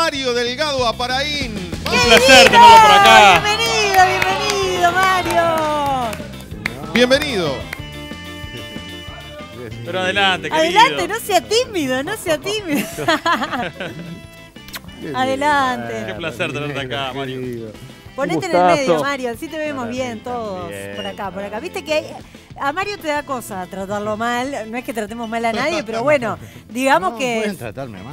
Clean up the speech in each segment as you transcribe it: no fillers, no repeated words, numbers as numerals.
Mario Delgado Aparaín. Un placer tenerlo por acá. Bienvenido, Mario. Bienvenido. Pero adelante, querido. Adelante, no sea tímido, no sea tímido. Adelante. Qué placer tenerte acá, Mario. Ponete en el medio, Mario, así te vemos bien todos. Por acá, por acá. Viste que a Mario te da cosa tratarlo mal. No es que tratemos mal a nadie, pero bueno, digamos que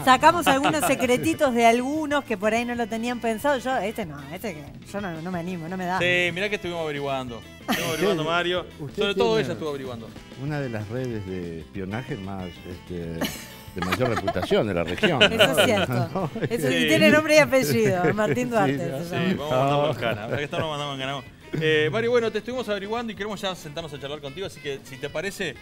sacamos algunos secretitos de algunos que por ahí no lo tenían pensado. Yo, yo no me animo, no me da. Sí, mirá que estuvimos averiguando. Estuvimos averiguando, Mario. Sobre todo ella estuvo averiguando. Una de las redes de espionaje más de mayor reputación de la región. Eso es cierto. Eso sí tiene nombre y apellido. Martín Duarte. Sí, vamos a mandarlo en cana. Ahora que estamos mandando en cana. Mario, bueno, te estuvimos averiguando y queremos ya sentarnos a charlar contigo, así que si te parece,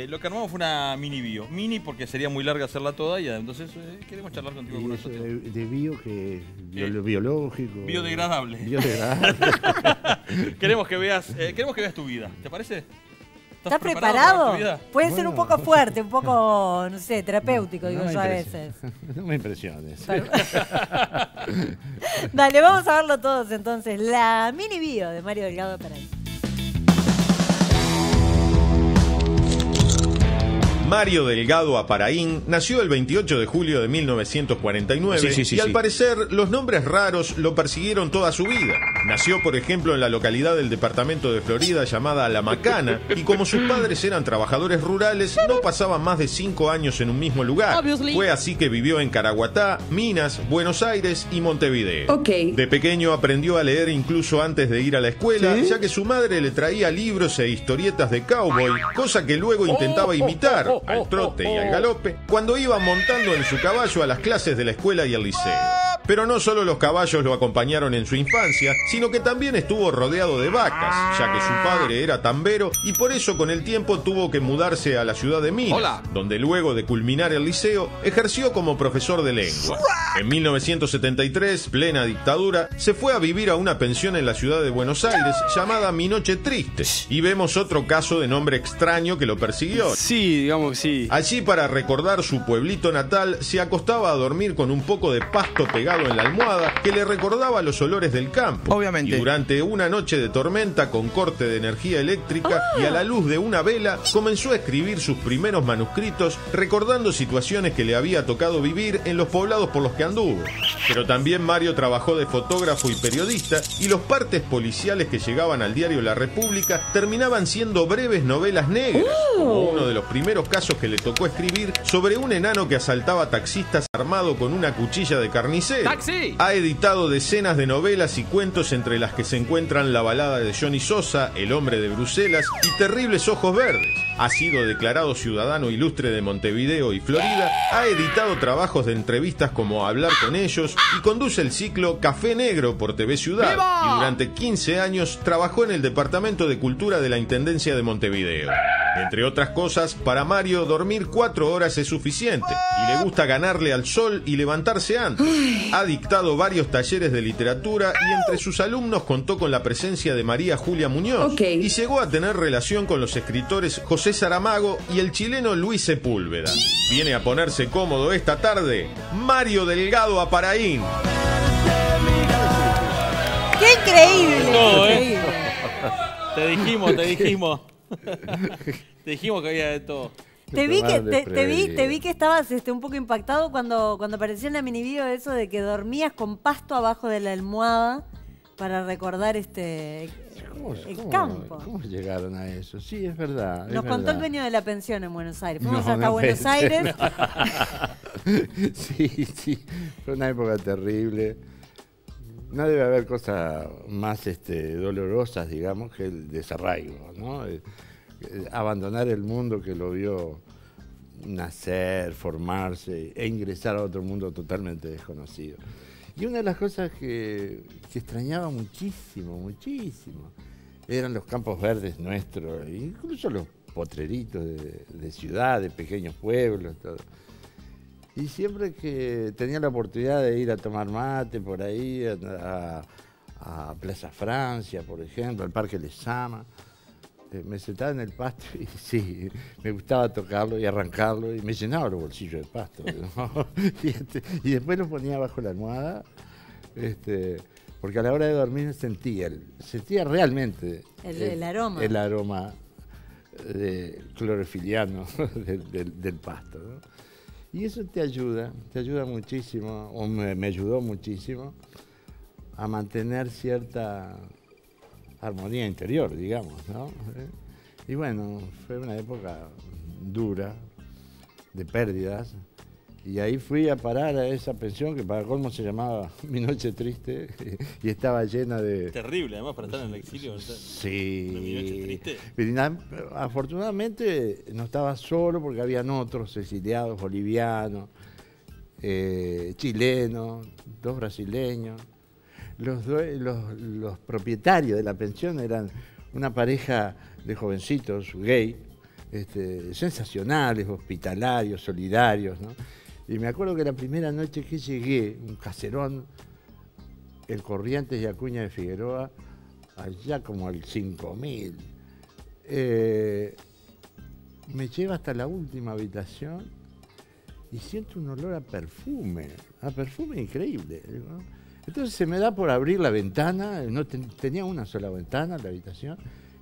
lo que armamos fue una mini bio. Mini porque sería muy larga hacerla toda y entonces queremos charlar contigo con nosotros. De bio que biológico. Biodegradable. Biodegradable. Queremos que veas tu vida, ¿te parece? ¿Estás preparado? Puede ser un poco fuerte, un poco, no sé, terapéutico, digo yo a veces. No me impresiones. Dale, vamos a verlo todos entonces. La mini bio de Mario Delgado Aparaín. Mario Delgado Aparaín nació el 28 de julio de 1949 y al parecer los nombres raros lo persiguieron toda su vida. Nació, por ejemplo, en la localidad del departamento de Florida llamada La Macana y como sus padres eran trabajadores rurales no pasaban más de 5 años en un mismo lugar. Fue así que vivió en Caraguatá, Minas, Buenos Aires y Montevideo. De pequeño aprendió a leer incluso antes de ir a la escuela, ya que su madre le traía libros e historietas de cowboy, cosa que luego intentaba imitar al trote y al galope cuando iba montando en su caballo a las clases de la escuela y el liceo. Pero no solo los caballos lo acompañaron en su infancia, sino que también estuvo rodeado de vacas, ya que su padre era tambero y por eso con el tiempo tuvo que mudarse a la ciudad de Minas, donde luego de culminar el liceo ejerció como profesor de lengua. En 1973, plena dictadura, se fue a vivir a una pensión en la ciudad de Buenos Aires llamada Mi Noche Triste, y vemos otro caso de nombre extraño que lo persiguió. Sí, digamos que sí. Allí, para recordar su pueblito natal, se acostaba a dormir con un poco de pasto pegado en la almohada que le recordaba los olores del campo. Obviamente. Y durante una noche de tormenta con corte de energía eléctrica y a la luz de una vela, comenzó a escribir sus primeros manuscritos recordando situaciones que le había tocado vivir en los poblados por los que anduvo. Pero también Mario trabajó de fotógrafo y periodista y los partes policiales que llegaban al diario La República terminaban siendo breves novelas negras, como uno de los primeros casos que le tocó escribir sobre un enano que asaltaba taxistas armado con una cuchilla de carnicero. ¡Taxi! Ha editado decenas de novelas y cuentos entre las que se encuentran La balada de Johnny Sosa, El hombre de Bruselas y Terribles ojos verdes. Ha sido declarado ciudadano ilustre de Montevideo y Florida, ha editado trabajos de entrevistas como Hablar con ellos y conduce el ciclo Café Negro por TV Ciudad. ¡Viva! Y durante 15 años trabajó en el Departamento de Cultura de la Intendencia de Montevideo. Entre otras cosas, para Mario dormir 4 horas es suficiente y le gusta ganarle al sol y levantarse antes. Ha dictado varios talleres de literatura y entre sus alumnos contó con la presencia de María Julia Muñoz y llegó a tener relación con los escritores José Saramago y el chileno Luis Sepúlveda. Viene a ponerse cómodo esta tarde Mario Delgado Aparaín. ¡Qué increíble! Todo, ¡Qué increíble! Te dijimos. Te dijimos que había de todo. Te vi que estabas un poco impactado cuando apareció en la mini video eso de que dormías con pasto abajo de la almohada para recordar el campo. ¿Cómo llegaron a eso? Sí, es verdad. Nos contó el dueño de la pensión en Buenos Aires. Fuimos hasta Buenos Aires. Sí, fue una época terrible. No debe haber cosas más dolorosas, digamos, que el desarraigo, ¿no? Abandonar el mundo que lo vio nacer, formarse e ingresar a otro mundo totalmente desconocido. Y una de las cosas que extrañaba muchísimo, eran los campos verdes nuestros, incluso los potreritos de ciudad, de pequeños pueblos, todo. Y siempre que tenía la oportunidad de ir a tomar mate por ahí, a Plaza Francia, por ejemplo, al Parque Lezama, me sentaba en el pasto y sí, me gustaba tocarlo y arrancarlo y me llenaba los bolsillos de pasto, ¿no? Y después lo ponía bajo la almohada, porque a la hora de dormir sentía realmente el aroma. El aroma clorofiliano del pasto, ¿no? Y eso te ayuda muchísimo, o me ayudó muchísimo a mantener cierta armonía interior, digamos, ¿no? Y bueno, fue una época dura, de pérdidas, y ahí fui a parar a esa pensión que para colmo se llamaba Mi Noche Triste, y estaba llena de... Terrible, además, para estar en el exilio. Sí. Mi Noche Triste. Afortunadamente no estaba solo porque habían otros exiliados bolivianos, chilenos, 2 brasileños. Los propietarios de la pensión eran una pareja de jovencitos gay, sensacionales, hospitalarios, solidarios, ¿no? Y me acuerdo que la primera noche que llegué, un caserón, el Corrientes y Acuña de Figueroa, allá como al 5000, me lleva hasta la última habitación y siento un olor a perfume increíble, ¿no? Entonces se me da por abrir la ventana, tenía una sola ventana en la habitación.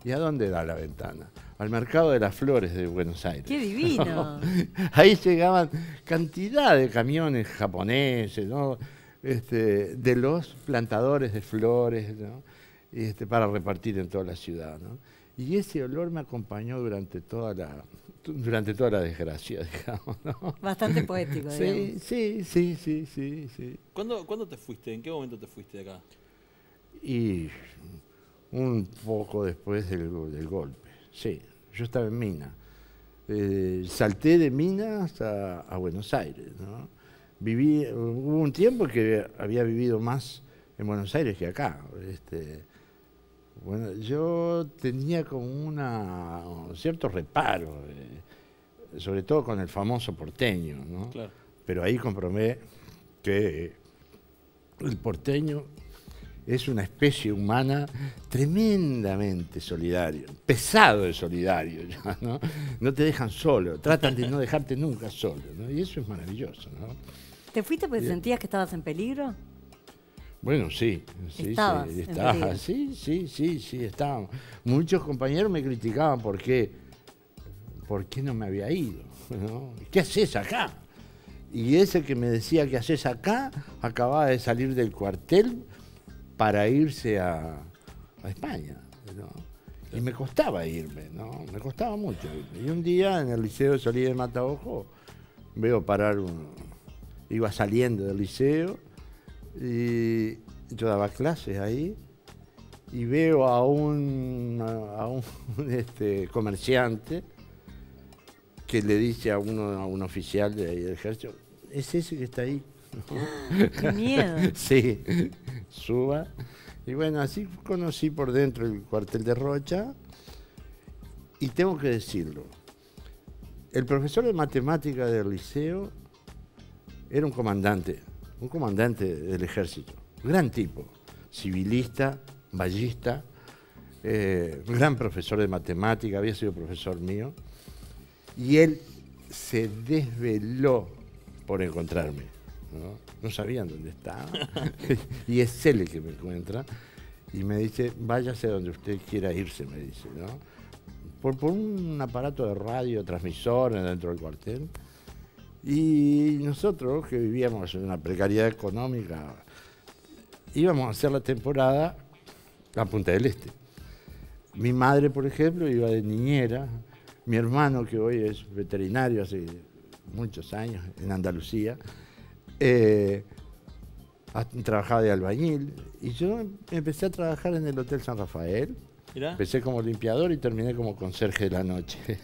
¿Y a dónde da la ventana? Al Mercado de las Flores de Buenos Aires. ¡Qué divino! Ahí llegaban cantidad de camiones japoneses, ¿no? De los plantadores de flores, ¿no? Para repartir en toda la ciudad, ¿no? Y ese olor me acompañó durante toda la desgracia, digamos, ¿no? Bastante poético, digamos. Sí. ¿Cuándo te fuiste? ¿En qué momento te fuiste de acá? Y un poco después del golpe, sí. Yo estaba en Minas. Salté de Minas a Buenos Aires, ¿no? Hubo un tiempo que había vivido más en Buenos Aires que acá. Bueno, yo tenía como un cierto reparo, sobre todo con el famoso porteño, ¿no? Claro. Pero ahí comprobé que el porteño es una especie humana tremendamente solidario, pesado de solidario, ¿no? No te dejan solo, tratan de no dejarte nunca solo, ¿no? Y eso es maravilloso, ¿no? ¿Te fuiste porque sentías que estabas en peligro? Bueno, sí, estaba. Sí, estábamos. Muchos compañeros me criticaban por qué no me había ido, ¿no? ¿Qué haces acá? Y ese que me decía ¿qué haces acá? Acababa de salir del cuartel para irse a España, ¿no? Y me costaba irme, ¿no? Me costaba mucho irme. Y un día en el Liceo de Solís de Mataojo veo parar iba saliendo del liceo y yo daba clases ahí y veo a un comerciante que le dice a un oficial de ahí del ejército, es ese que está ahí. ¡Qué miedo! Sí, suba. Y bueno, así conocí por dentro el cuartel de Rocha y tengo que decirlo, el profesor de matemática del liceo era un comandante del ejército, gran tipo, civilista, ballista, gran profesor de matemática, había sido profesor mío, y él se desveló por encontrarme, no sabían dónde estaba, y es él el que me encuentra, y me dice, váyase donde usted quiera irse, me dice, ¿no? Por un aparato de radio, transmisor dentro del cuartel. Y nosotros, que vivíamos en una precariedad económica, íbamos a hacer la temporada a Punta del Este. Mi madre, por ejemplo, iba de niñera. Mi hermano, que hoy es veterinario hace muchos años en Andalucía, trabajaba de albañil. Y yo empecé a trabajar en el Hotel San Rafael. ¿Mirá? Empecé como limpiador y terminé como conserje de la noche.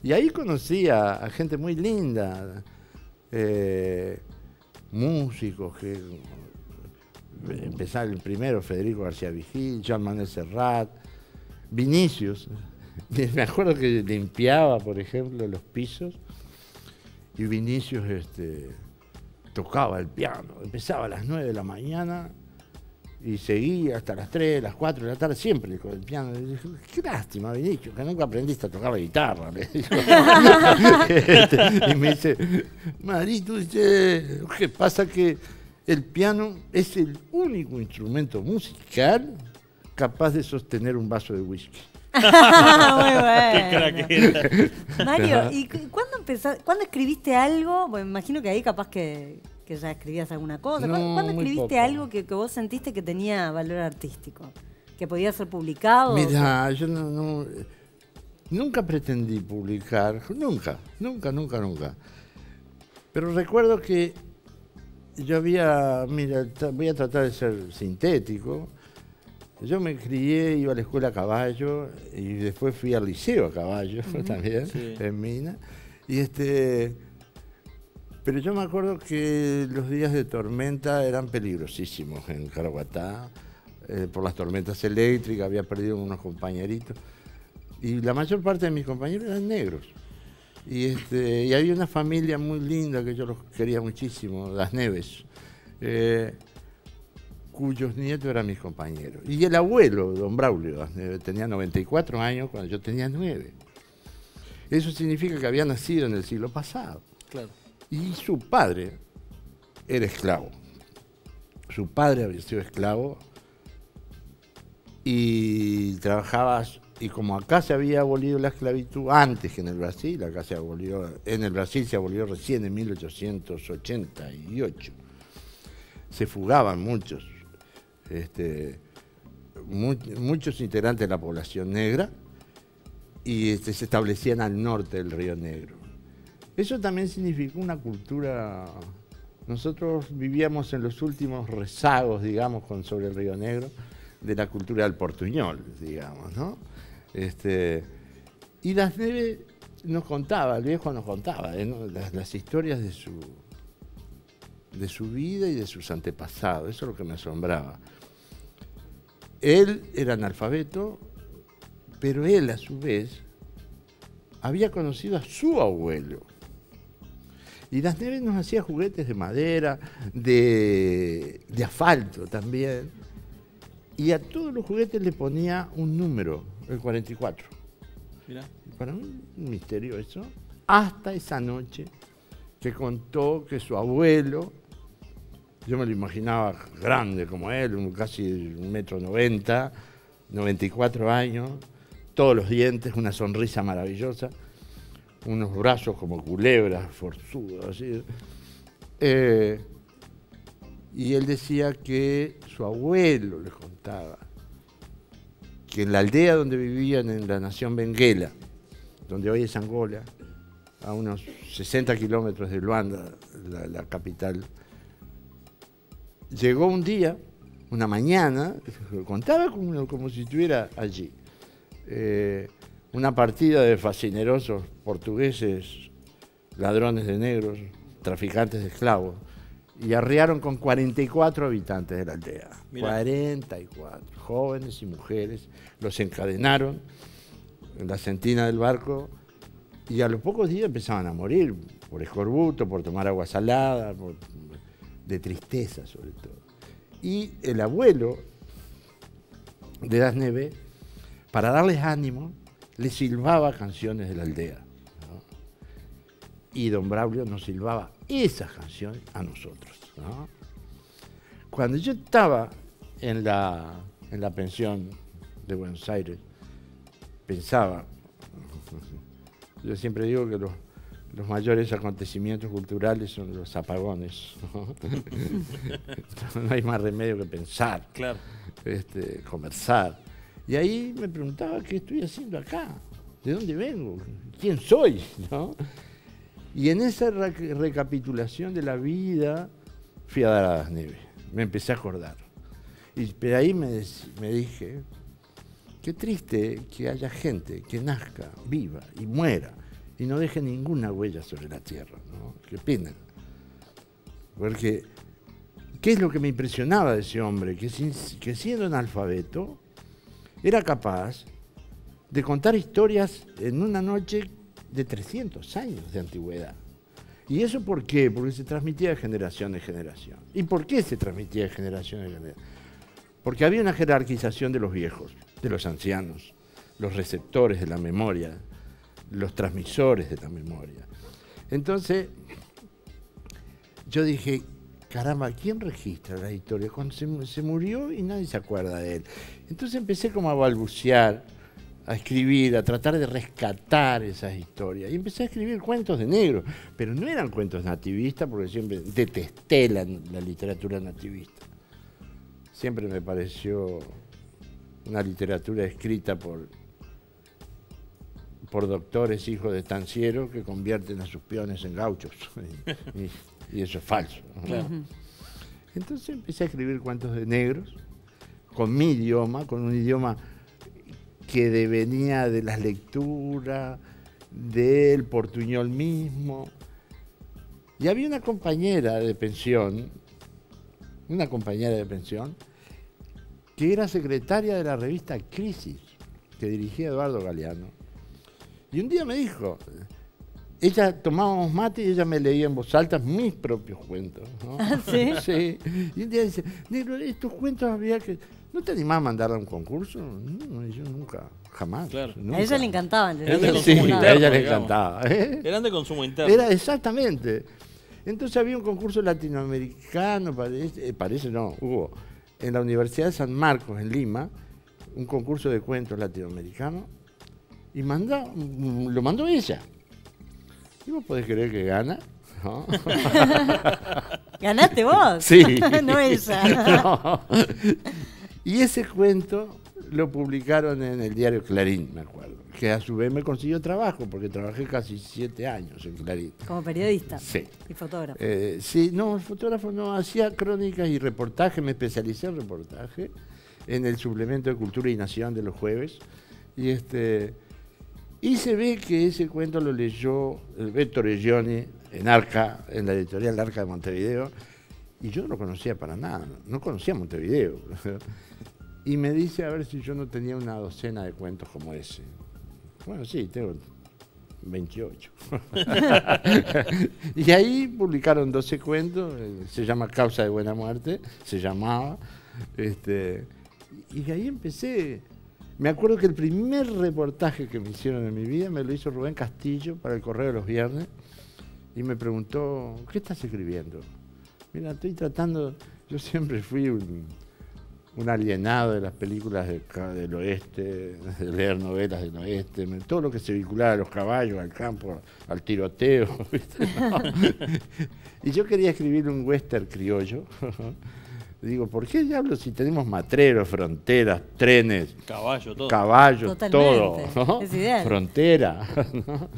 Y ahí conocí a gente muy linda, músicos, que empezaron el primero, Federico García Vigil, Joan Manuel Serrat, Vinicius. Me acuerdo que limpiaba, por ejemplo, los pisos y Vinicius tocaba el piano. Empezaba a las 9 de la mañana Y seguía hasta las 3, las 4 de la tarde, siempre con el piano. Y dije, qué lástima, Vinicio, que nunca aprendiste a tocar la guitarra. Le digo. Y me dice, Marito, dice, ¿qué pasa? Que el piano es el único instrumento musical capaz de sostener un vaso de whisky. Muy bueno. Mario, ¿y cuándo escribiste algo? Bueno, me imagino que ahí capaz que ya escribías alguna cosa. No, ¿Cuándo escribiste algo que vos sentiste que tenía valor artístico? ¿Que podía ser publicado? Mira, yo nunca pretendí publicar, nunca. Pero recuerdo que yo voy a tratar de ser sintético. Yo me crié, iba a la escuela a caballo y después fui al liceo a caballo también, sí, en Mina. Pero yo me acuerdo que los días de tormenta eran peligrosísimos en Caraguatá, por las tormentas eléctricas, había perdido unos compañeritos. Y la mayor parte de mis compañeros eran negros. Y había una familia muy linda que yo los quería muchísimo, Las Neves, cuyos nietos eran mis compañeros. Y el abuelo, don Braulio, tenía 94 años cuando yo tenía 9. Eso significa que había nacido en el siglo pasado. Claro. Y su padre era esclavo. Su padre había sido esclavo y trabajaba, y como acá se había abolido la esclavitud antes que en el Brasil, en el Brasil se abolió recién en 1888. Se fugaban muchos integrantes de la población negra y se establecían al norte del Río Negro. Eso también significó una cultura. Nosotros vivíamos en los últimos rezagos, digamos, sobre el Río Negro, de la cultura del portuñol, digamos, ¿no? Y Las Neves nos contaba, el viejo nos contaba, ¿no? las historias de su vida y de sus antepasados. Eso es lo que me asombraba. Él era analfabeto, pero él, a su vez, había conocido a su abuelo. Y Las Neves nos hacía juguetes de madera, de asfalto también. Y a todos los juguetes le ponía un número, el 44. Mirá. Para mí, un misterio eso. Hasta esa noche que contó que su abuelo, yo me lo imaginaba grande como él, casi 1,90 m, 94 años, todos los dientes, una sonrisa maravillosa, unos brazos como culebras, forzudos, así. Y él decía que su abuelo les contaba que en la aldea donde vivían, en la nación Benguela, donde hoy es Angola, a unos 60 kilómetros de Luanda, la capital, llegó un día, una mañana, contaba como si estuviera allí, una partida de fascinerosos portugueses, ladrones de negros, traficantes de esclavos, y arriaron con 44 habitantes de la aldea. Mirá. 44, jóvenes y mujeres, los encadenaron en la sentina del barco y a los pocos días empezaban a morir por escorbuto, por tomar agua salada, de tristeza sobre todo. Y el abuelo de Las Neves, para darles ánimo, les silbaba canciones de la aldea, ¿no? Y don Braulio nos silbaba esas canciones a nosotros, ¿no? Cuando yo estaba en la pensión de Buenos Aires, pensaba, yo siempre digo que los mayores acontecimientos culturales son los apagones, ¿no? No hay más remedio que pensar, claro, conversar. Y ahí me preguntaba qué estoy haciendo acá, de dónde vengo, quién soy, ¿no? Y en esa recapitulación de la vida fui a dar a Las Neves, me empecé a acordar. Pero ahí me dije, qué triste que haya gente que nazca, viva y muera y no deje ninguna huella sobre la tierra, ¿no? Qué pena. Porque, ¿qué es lo que me impresionaba de ese hombre? Que siendo analfabeto, era capaz de contar historias en una noche de 300 años de antigüedad. ¿Y eso por qué? Porque se transmitía de generación en generación. ¿Y por qué se transmitía de generación en generación? Porque había una jerarquización de los viejos, de los ancianos, los receptores de la memoria, los transmisores de la memoria. Entonces, yo dije, caramba, ¿quién registra la historia? Cuando se murió y nadie se acuerda de él. Entonces empecé como a balbucear, a escribir, a tratar de rescatar esas historias. Y empecé a escribir cuentos de negro, pero no eran cuentos nativistas, porque siempre detesté la literatura nativista. Siempre me pareció una literatura escrita por doctores hijos de estancieros que convierten a sus peones en gauchos. Y eso es falso. Claro. Entonces empecé a escribir cuentos de negros, con mi idioma, con un idioma que devenía de las lecturas, del portuñol mismo. Y había una compañera de pensión, que era secretaria de la revista Crisis, que dirigía Eduardo Galeano. Y un día me dijo, ella tomábamos mate y ella me leía en voz alta mis propios cuentos, ¿no? ¿Ah, sí? Sí. Y un día dice, negro, estos cuentos había que... ¿No te animás a mandar a un concurso? No, yo nunca, jamás. Claro. Nunca. A ella le encantaban. Eran de Sí, consumo interno, a ella le digamos. encantaba. Eran de consumo interno. Era exactamente. Entonces había un concurso latinoamericano, hubo en la Universidad de San Marcos, en Lima, un concurso de cuentos latinoamericanos, y lo mandó ella. ¿Y vos podés creer que gana? ¿No? ¿Ganaste vos? Sí. No ella. No. Y ese cuento lo publicaron en el diario Clarín, me acuerdo, que a su vez me consiguió trabajo, porque trabajé casi 7 años en Clarín. Como periodista. Sí. Y fotógrafo. Sí, no, fotógrafo no, hacía crónicas y reportajes, me especialicé en reportaje, en el suplemento de Cultura y Nación de los jueves, y se ve que ese cuento lo leyó el Beto Reggioni en Arca, en la editorial Arca de Montevideo, y yo no lo conocía para nada, no conocía Montevideo. Y me dice a ver si yo no tenía una docena de cuentos como ese. Bueno, sí, tengo 28. Y ahí publicaron 12 cuentos, se llama Causa de Buena Muerte, se llamaba, y ahí empecé. Me acuerdo que el primer reportaje que me hicieron en mi vida me lo hizo Rubén Castillo para el Correo de los Viernes y me preguntó, ¿qué estás escribiendo? Mira, estoy tratando, yo siempre fui un alienado de las películas del oeste, de leer novelas del oeste, todo lo que se vinculaba a los caballos, al campo, al tiroteo, ¿viste? ¿No? Y yo quería escribir un western criollo. Digo, ¿por qué diablos si tenemos matreros, fronteras, trenes, caballos, todo, ¿no? Es ideal. Frontera, ¿no?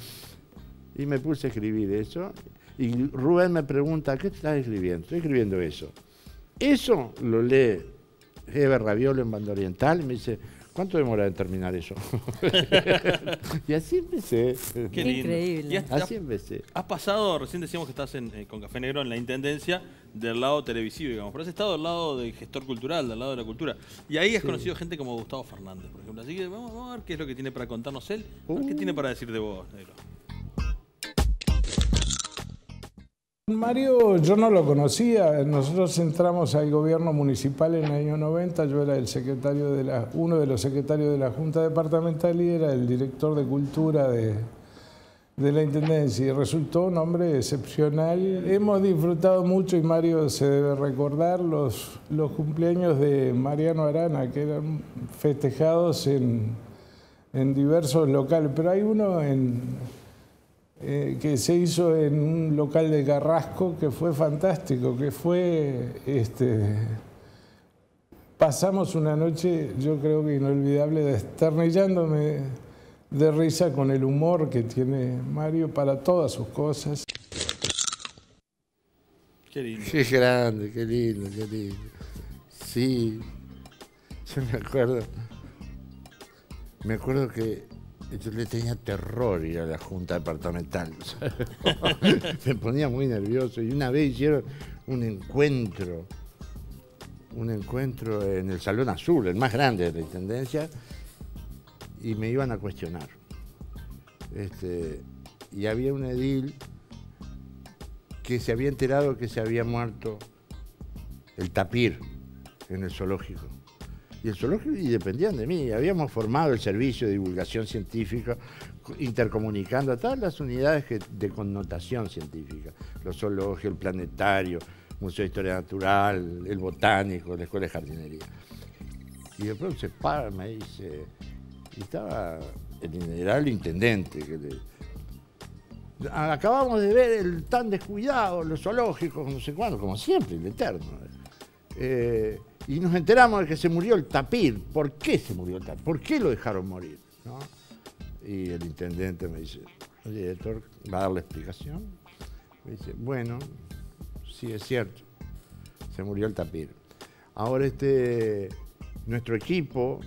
Y me puse a escribir eso. Y Rubén me pregunta, ¿qué estás escribiendo? Estoy escribiendo eso. Eso lo lee Eber Raviolo en Banda Oriental y me dice, ¿cuánto demora en terminar eso? Y así empecé. Qué lindo. Increíble. Así empecé. Has pasado, recién decíamos que estás con Café Negro en la Intendencia, del lado televisivo, digamos, pero has estado del lado del gestor cultural, del lado de la cultura. Y ahí has conocido gente como Gustavo Fernández, por ejemplo. Así que vamos a ver qué es lo que tiene para contarnos él. A ver qué tiene para decir de vos, negro. Mario yo no lo conocía, nosotros entramos al gobierno municipal en el año 90, yo era uno de los secretarios de la Junta Departamental y era el director de Cultura de la Intendencia y resultó un hombre excepcional. Hemos disfrutado mucho y Mario se debe recordar los cumpleaños de Mariano Arana que eran festejados en diversos locales, pero hay uno que se hizo en un local de Carrasco que fue fantástico, que fue, pasamos una noche, yo creo que inolvidable, desternillándome de risa con el humor que tiene Mario para todas sus cosas. Qué lindo. Qué grande, qué lindo, qué lindo. Sí, yo me acuerdo que yo le tenía terror ir a la Junta Departamental. Me ponía muy nervioso. Y una vez hicieron un encuentro en el Salón Azul, el más grande de la Intendencia, y me iban a cuestionar. Y había un edil que se había enterado que se había muerto el tapir en el zoológico. Y el zoológico y dependían de mí. Habíamos formado el servicio de divulgación científica, intercomunicando a todas las unidades de connotación científica. Los zoológicos, el planetario, Museo de Historia Natural, el botánico, la escuela de jardinería. Y de pronto se para, me dice, y estaba era el intendente, acabamos de ver el tan descuidado, los zoológicos, no sé cuándo, como siempre, el eterno. Y nos enteramos de que se murió el tapir. ¿Por qué se murió el tapir? ¿Por qué lo dejaron morir? ¿No? Y el intendente me dice, el director va a dar la explicación. Me dice, bueno, sí es cierto, se murió el tapir. Ahora nuestro equipo,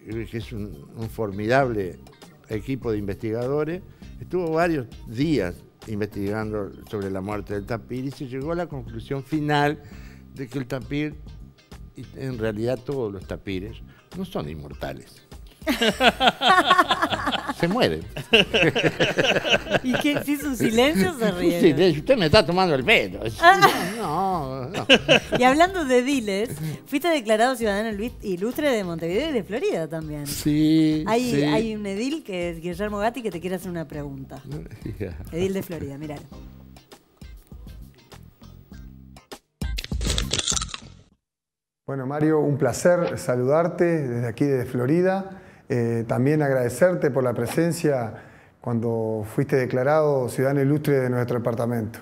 que es un formidable equipo de investigadores, estuvo varios días investigando sobre la muerte del tapir y se llegó a la conclusión final de que el tapir, y en realidad todos los tapires, no son inmortales. Se mueren. ¿Y qué? ¿Si es un silencio se ríe? Sí, usted me está tomando el pelo. No. Y hablando de ediles, fuiste declarado ciudadano ilustre de Montevideo y de Florida también. Sí. Hay un edil que es Guillermo Gatti que te quiere hacer una pregunta. Edil de Florida, miralo. Bueno, Mario, un placer saludarte desde aquí, desde Florida. También agradecerte por la presencia cuando fuiste declarado ciudadano ilustre de nuestro departamento.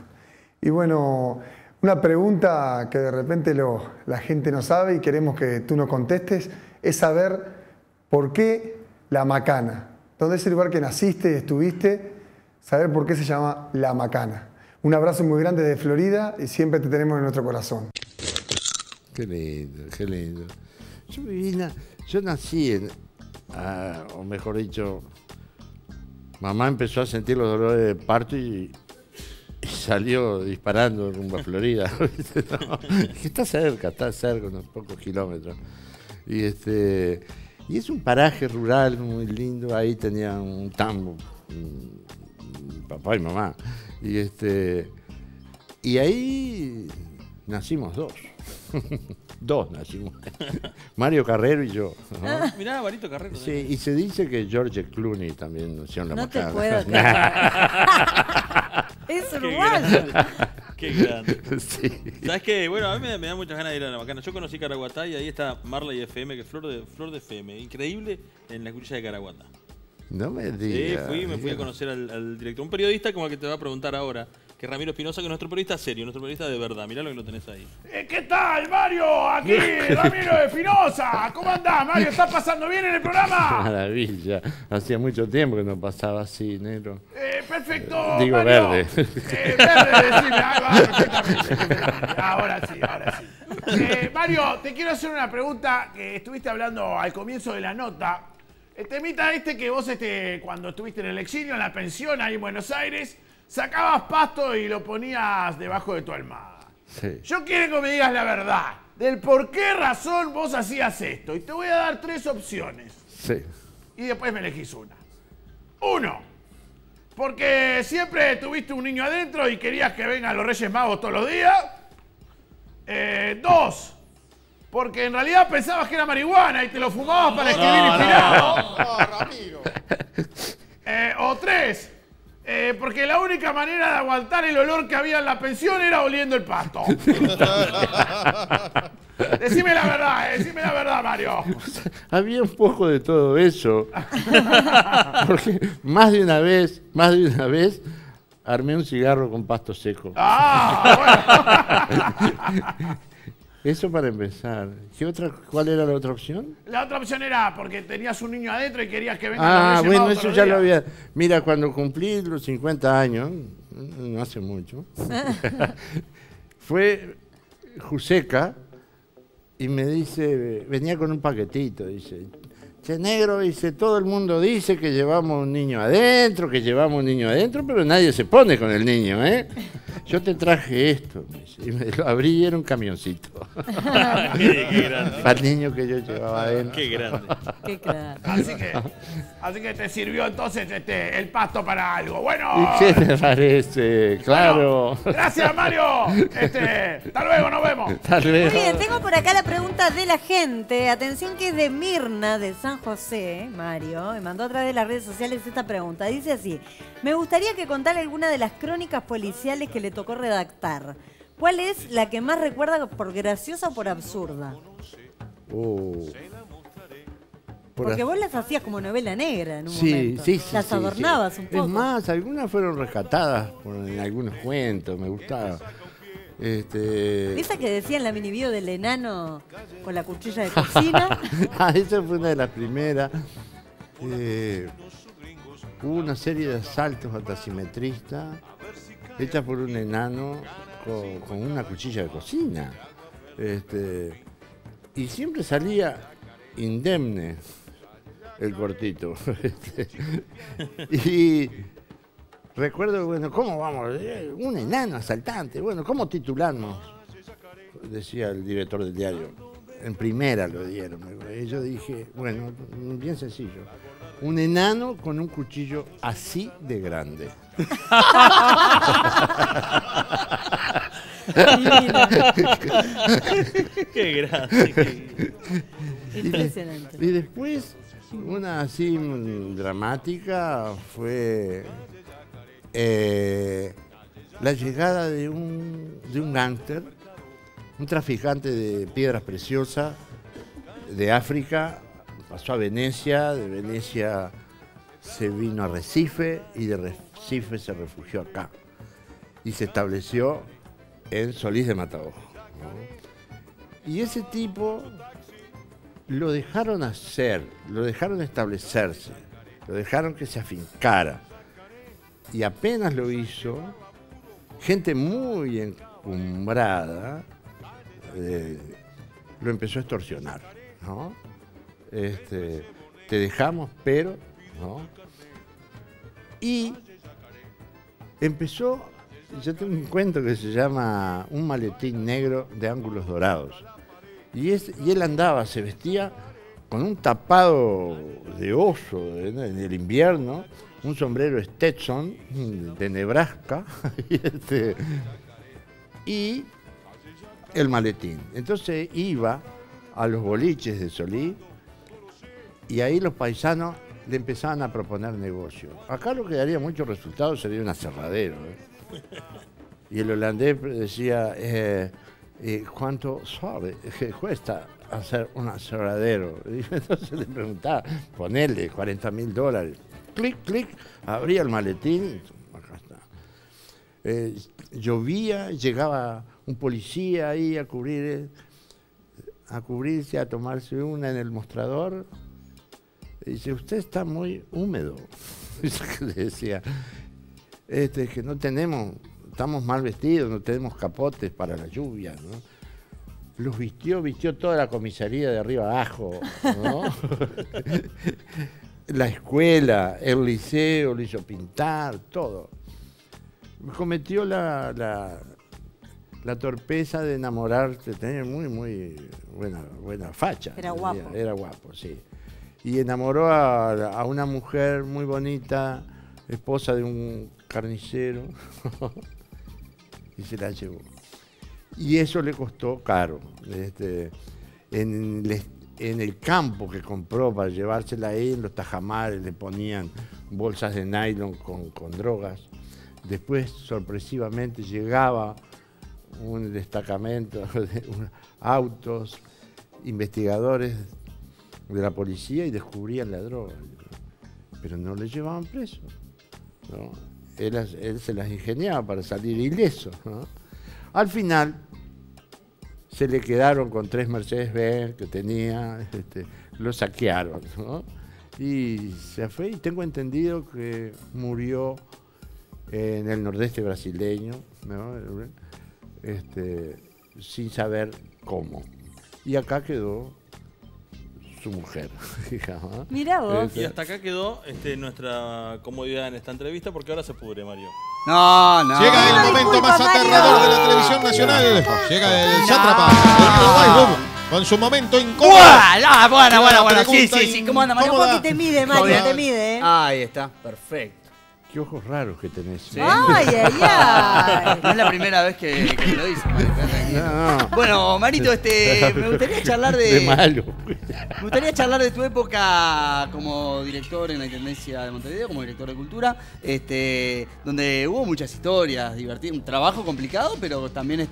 Y bueno, una pregunta que de repente la gente no sabe y queremos que tú nos contestes es saber por qué La Macana. ¿Dónde es el lugar que naciste y estuviste? Saber por qué se llama La Macana. Un abrazo muy grande desde Florida y siempre te tenemos en nuestro corazón. Qué lindo, qué lindo. Yo nací o mejor dicho, mamá empezó a sentir los dolores de parto y salió disparando rumbo a Florida. ¿No? Está cerca, unos pocos kilómetros. Y es un paraje rural muy lindo. Ahí tenía un tambo, papá y mamá. Y ahí nacimos dos. Dos nacimos. Mario Carrero y yo. ¿No? Mirá, Marito Carrero. Sí, y se dice que George Clooney también nació en La Macana. No te puedo creer. Es uruguayo. Qué grande. Sí. ¿Sabes qué? Bueno, a mí me da muchas ganas de ir a La Macana. Yo conocí Caraguatá y ahí está Marley FM, que es Flor de FM. Increíble en la escucha de Caraguatá. No me digas. Sí, me fui a conocer al director. Un periodista como el que te va a preguntar ahora, que es Ramiro Espinosa, que es nuestro periodista serio, nuestro periodista de verdad. Mirá lo que lo tenés ahí. ¿Qué tal, Mario? Aquí, Ramiro Espinosa. ¿Cómo andás, Mario? ¿Estás pasando bien en el programa? Maravilla. Hacía mucho tiempo que no pasaba así, negro. Perfecto, Digo, Mario. verde. Verde, decime. Ahí va, perfectamente. Ahora sí. Mario, te quiero hacer una pregunta que estuviste hablando al comienzo de la nota. El temita que vos cuando estuviste en el exilio, en la pensión ahí en Buenos Aires, sacabas pasto y lo ponías debajo de tu almohada. Sí. Yo quiero que me digas la verdad, del por qué razón vos hacías esto. Y te voy a dar 3 opciones. Sí. Y después me elegís una. 1, porque siempre tuviste un niño adentro y querías que vengan los Reyes Magos todos los días. 2, porque en realidad pensabas que era marihuana y te lo fumabas para escribir inspirado. Ramiro. O 3, porque la única manera de aguantar el olor que había en la pensión era oliendo el pasto. Decime la verdad, Mario. Había un poco de todo eso. Porque más de una vez, armé un cigarro con pasto seco. Bueno. Eso para empezar. ¿Cuál era la otra opción? La otra opción era porque tenías un niño adentro y querías que vengan los Reyes Magos eso todos ya los lo días. había. Mira, cuando cumplí los 50 años, no hace mucho, fue Juseca y me dice, venía con un paquetito, dice, che, negro, dice, todo el mundo dice que llevamos un niño adentro, pero nadie se pone con el niño, ¿eh? yo te traje esto, me dice, y me lo abrí y era un camioncito. Qué grande. Para el niño que yo llevaba adentro. Qué grande. Qué claro. Así que te sirvió entonces el pasto para algo. Bueno. ¿Y qué te parece? Claro. Bueno, gracias, Mario. Hasta luego, nos vemos. Hasta luego. Muy bien, tengo por acá la pregunta de la gente. Atención, que es de Mirna, de San José, Mario. Me mandó a través de las redes sociales esta pregunta. Dice así: me gustaría que contara alguna de las crónicas policiales que le tocó redactar. ¿Cuál es la que más recuerda por graciosa o por absurda? Porque vos las hacías como novela negra en un momento. Sí, las adornabas un poco. Es más, algunas fueron rescatadas en algunos cuentos, me gustaba. Esa que decía en la mini bio del enano con la cuchilla de cocina. Esa fue una de las primeras. Hubo una serie de asaltos a taximetristas hechas por un enano con una cuchilla de cocina. Y siempre salía indemne el cortito. Y recuerdo, bueno, ¿cómo vamos? Un enano asaltante. Bueno, ¿cómo titularnos? Decía el director del diario. En primera lo dieron. Y yo dije, bueno, bien sencillo. Un enano con un cuchillo así de grande. Qué grande. Impresionante. Y después, una así dramática fue la llegada de un gángster, un traficante de piedras preciosas de África. Pasó a Venecia, de Venecia se vino a Recife y de Recife se refugió acá. Y se estableció en Solís de Mataojo, ¿no? Y ese tipo lo dejaron hacer, lo dejaron establecerse, lo dejaron que se afincara. Y apenas lo hizo, gente muy encumbrada lo empezó a extorsionar, ¿no? Te dejamos, pero, ¿no? Y empezó, yo tengo un cuento que se llama Un maletín negro de ángulos dorados. Y él andaba, se vestía con un tapado de oso en el invierno, un sombrero Stetson de Nebraska y el maletín. Entonces iba a los boliches de Solís y ahí los paisanos le empezaban a proponer negocios. Acá lo que daría muchos resultados sería un aserradero. Y el holandés decía, ¿cuánto cuesta hacer un aserradero? Y entonces le preguntaba, ponerle $40.000. Clic, clic, abría el maletín, acá está. Llovía, llegaba un policía ahí a cubrirse, a tomarse una en el mostrador. Y dice, usted está muy húmedo. Le decía, que no tenemos, estamos mal vestidos, no tenemos capotes para la lluvia, ¿no? Los vistió toda la comisaría de arriba abajo, ¿no? La escuela, el liceo, lo hizo pintar, todo. Cometió la torpeza de enamorarse, tenía muy buena facha. Era guapo. Era guapo, sí. Y enamoró a una mujer muy bonita, esposa de un carnicero, y se la llevó. Y eso le costó caro. En el campo que compró para llevársela ahí, en los tajamares le ponían bolsas de nylon con drogas. Después, sorpresivamente, llegaba un destacamento de autos, investigadores de la policía y descubrían la droga. Pero no le llevaban preso, ¿no? Él se las ingeniaba para salir ileso, ¿no? Al final, se le quedaron con 3 Mercedes-Benz que tenía, lo saquearon, ¿no? Y se fue, y tengo entendido que murió en el nordeste brasileño, ¿no? Sin saber cómo. Y acá quedó su mujer. Mirá vos. Y hasta acá quedó nuestra comodidad en esta entrevista, porque ahora se pudre, Mario. No, no. Llega el momento más aterrador de la televisión nacional. Llega el sátrapa, el Weisburg, con su momento incómodo. Bueno. Sí. ¿Cómo anda, Mario? ¿Cómo que te mide, Mario? Te mide, Ahí está, perfecto. Qué ojos raros que tenés. Sí. Ay. No es la primera vez que me lo dice. No. Bueno, Marito, me gustaría charlar de malo. Me gustaría charlar de tu época como director en la Intendencia de Montevideo, como director de Cultura, donde hubo muchas historias divertidas, un trabajo complicado, pero también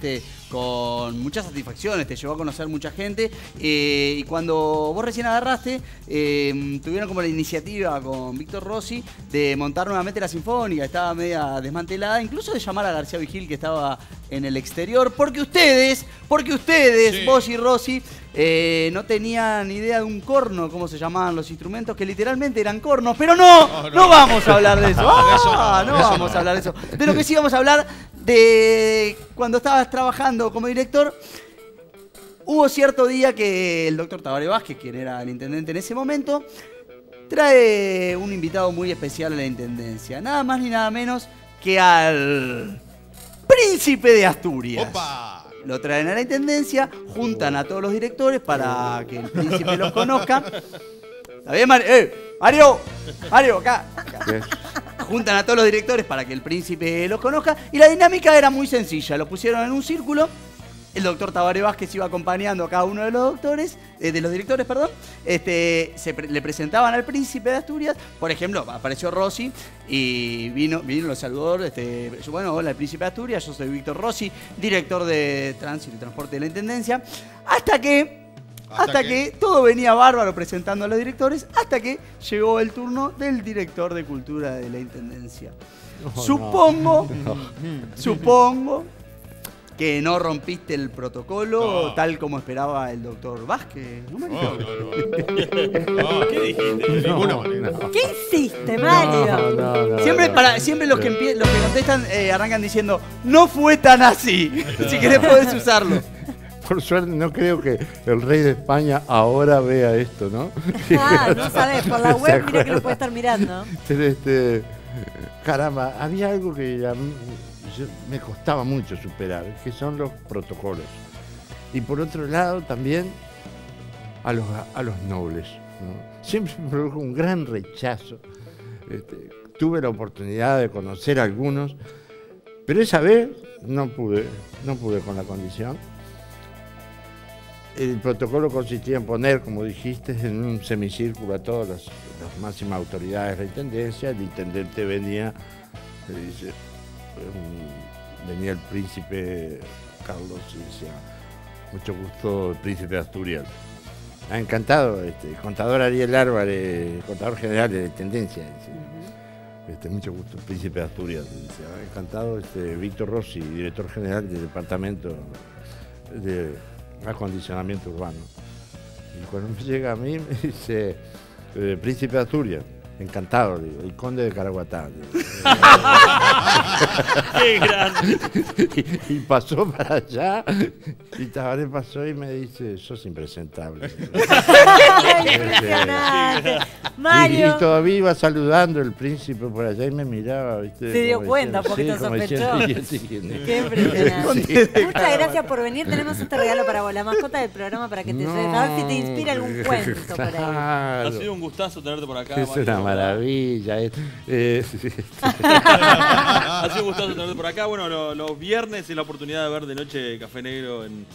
con muchas satisfacciones, te llevó a conocer mucha gente. Y cuando vos recién agarraste, tuvieron como la iniciativa con Víctor Rossi de montar nuevamente la Sinfónica, estaba media desmantelada, incluso de llamar a García Vigil, que estaba en el exterior, porque ustedes, sí, vos y Rossi, no tenían idea de un corno, cómo se llamaban los instrumentos, que literalmente eran cornos, pero no vamos a hablar de eso. No vamos a hablar de eso. De lo que sí vamos a hablar, de cuando estabas trabajando como director, hubo cierto día que el doctor Tabaré Vázquez, quien era el intendente en ese momento, trae un invitado muy especial a la Intendencia, nada más ni nada menos que al Príncipe de Asturias. ¡Opa! Lo traen a la Intendencia, juntan a todos los directores para que el Príncipe los conozca. ¿Está bien, Mario? Mario, acá. Juntan a todos los directores para que el Príncipe los conozca. Y la dinámica era muy sencilla. Los pusieron en un círculo. El doctor Tabaré Vázquez iba acompañando a cada uno de los directores, perdón. Le presentaban al Príncipe de Asturias. Por ejemplo, apareció Rossi y vino, los saludó. Bueno, hola, el Príncipe de Asturias, yo soy Víctor Rossi, director de Tránsito y Transporte de la Intendencia. Hasta que todo venía bárbaro presentando a los directores, hasta que llegó el turno del director de Cultura de la Intendencia. Supongo que no rompiste el protocolo tal como esperaba el doctor Vázquez. ¿Qué dijiste? De ninguna manera. ¿Qué hiciste, Mario? Siempre los que contestan arrancan diciendo, no fue tan así. Si querés podés usarlo. Por suerte no creo que el rey de España ahora vea esto, ¿no? No sabés, por la web mira que lo puede estar mirando. Caramba, había algo que me costaba mucho superar, que son los protocolos. Y por otro lado también a los nobles, ¿no? Siempre me produjo un gran rechazo. Tuve la oportunidad de conocer a algunos, pero esa vez no pude con la condición. El protocolo consistía en poner, como dijiste, en un semicírculo a todas las máximas autoridades de la Intendencia. El intendente venía el príncipe Carlos y decía, mucho gusto, el Príncipe de Asturias. Encantado, contador Ariel Álvarez, contador general de la Intendencia. Mucho gusto, el Príncipe de Asturias. Encantado, Víctor Rossi, director general del Departamento de Acondicionamiento Urbano. Y cuando me llega a mí, me dice, Príncipe de Asturias. Encantado, digo, el conde de Caraguatá. ¡Qué grande! Y pasó para allá, y Tabaré pasó y me dice, sos impresentable. Impresionante. Mario. Y todavía iba saludando el príncipe por allá y me miraba, ¿viste? Se dio cuenta, un poquito sospechó. Qué impresionante. Muchas gracias por venir. Tenemos este regalo para vos, la mascota del programa, para que te lleves. A ver si te inspira algún cuento por ahí. Ha sido un gustazo tenerte por acá. Es una maravilla. Ha sido un gustazo tenerte por acá. Bueno, los viernes es la oportunidad de ver de noche Café Negro en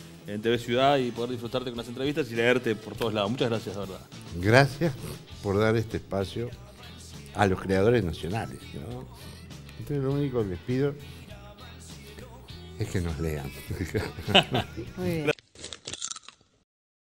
TV Ciudad y poder disfrutarte con las entrevistas y leerte por todos lados. Muchas gracias, de verdad. Gracias por dar este espacio a los creadores nacionales, ¿no? Entonces lo único que les pido es que nos lean. Muy bien.